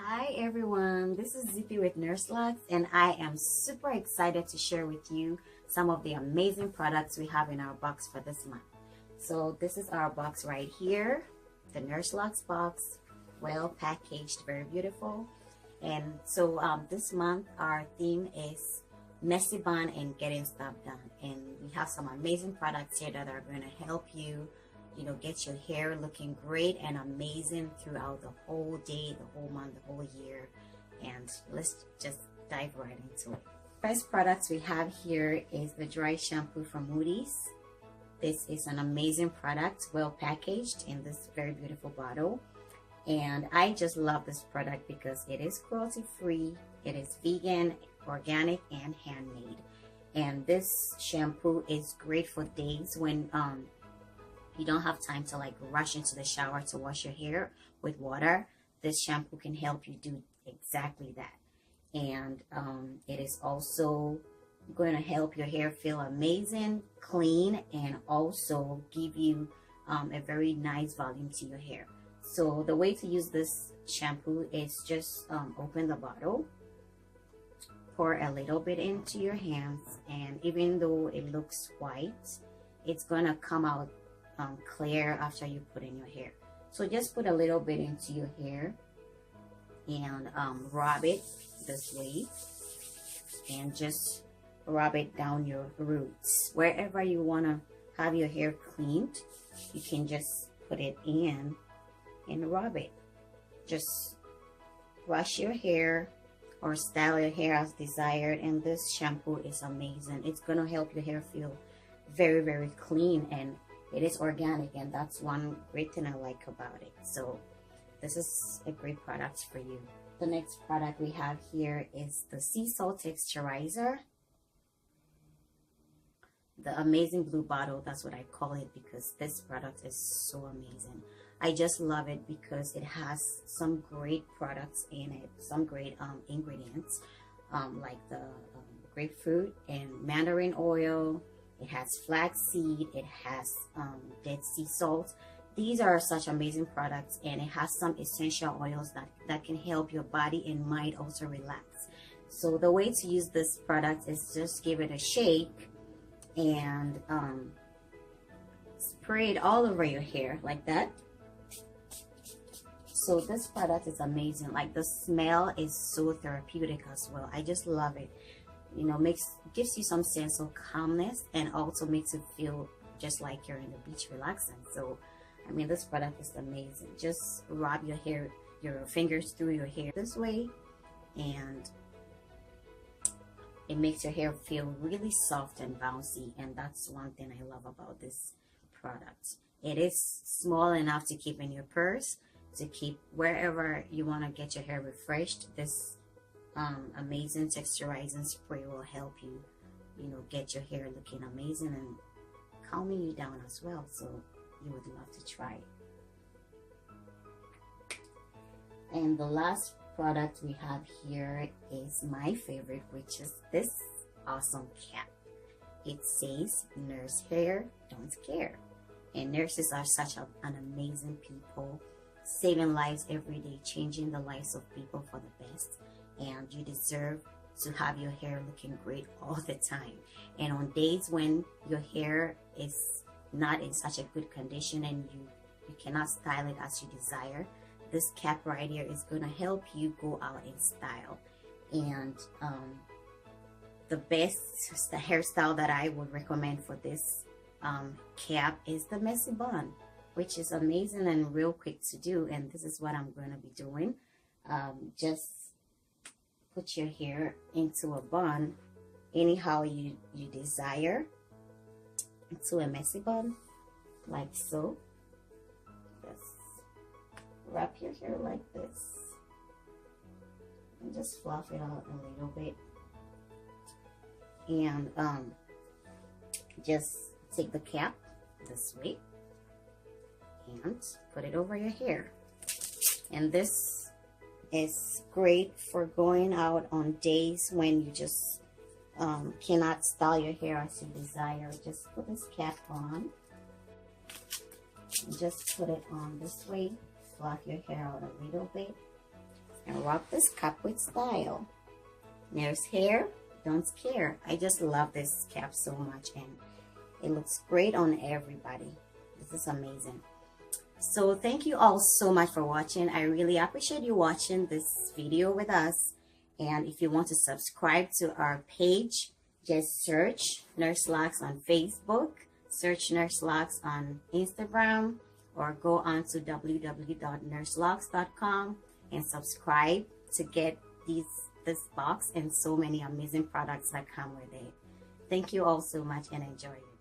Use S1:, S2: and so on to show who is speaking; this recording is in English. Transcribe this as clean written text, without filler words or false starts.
S1: Hi everyone, this is Zippy with Nurse Lux, and I am super excited to share with you some of the amazing products we have in our box for this month. So this is our box right here, the Nurse Lux box, well packaged, very beautiful. And so this month our theme is Messy Bun and getting stuff done, and we have some amazing products here that are going to help you get your hair looking great and amazing throughout the whole day, the whole month, the whole year. And let's just dive right into it. First products we have here is the dry shampoo from Moody's. This is an amazing product, well packaged in this very beautiful bottle. And I just love this product because it is cruelty free, it is vegan, organic, and handmade. And this shampoo is great for days when you don't have time to like rush into the shower to wash your hair with water. This shampoo can help you do exactly that. And it is also going to help your hair feel amazing, clean, and also give you a very nice volume to your hair. So the way to use this shampoo is just open the bottle, pour a little bit into your hands, and even though it looks white, it's gonna come out clear after you put in your hair. So just put a little bit into your hair and rub it this way, and just rub it down your roots. Wherever you want to have your hair cleaned, you can just put it in and rub it. Just wash your hair or style your hair as desired, and this shampoo is amazing. It's gonna help your hair feel very, very clean, and it is organic, and that's one great thing I like about it. So this is a great product for you. The next product we have here is the sea salt texturizer, the amazing blue bottle. That's what I call it because this product is so amazing. I just love it because it has some great products in it, some great ingredients, like the grapefruit and mandarin oil. It has flaxseed, it has dead sea salt. These are such amazing products, and it has some essential oils that can help your body and mind also relax. So the way to use this product is just give it a shake and spray it all over your hair like that. So this product is amazing. Like, the smell is so therapeutic as well. I just love it. Gives you some sense of calmness, and also makes you feel just like you're in the beach relaxing. So I mean, this product is amazing. Just rub your fingers through your hair this way, and it makes your hair feel really soft and bouncy, and that's one thing I love about this product. It is small enough to keep in your purse, to keep wherever you want to get your hair refreshed. This amazing texturizing spray will help you, get your hair looking amazing and calming you down as well. So you would love to try it. And the last product we have here is my favorite, which is this awesome cap. It says, "Nurse hair, don't care." And nurses are such an amazing people, saving lives every day, changing the lives of people for the best. And you deserve to have your hair looking great all the time. And on days when your hair is not in such a good condition and you cannot style it as you desire, this cap right here is going to help you go out in style. And the best hairstyle that I would recommend for this cap is the Messy Bun, which is amazing and real quick to do. And this is what I'm going to be doing. Just put your hair into a bun anyhow you desire, into a messy bun like so. Just wrap your hair like this and just fluff it out a little bit, and just take the cap this way and put it over your hair. And this is great for going out on days when you just cannot style your hair as you desire. Just put this cap on and just put it on this way, fluff your hair out a little bit, and rock this cap with style. There's hair, don't scare. I just love this cap so much, and it looks great on everybody. This is amazing. So thank you all so much for watching. I really appreciate you watching this video with us. And if you want to subscribe to our page, just search Nurse Locks on Facebook, search Nurse Locks on Instagram, or go on to www.nurselocks.com and subscribe to get this box and so many amazing products that come with it. Thank you all so much and enjoy it.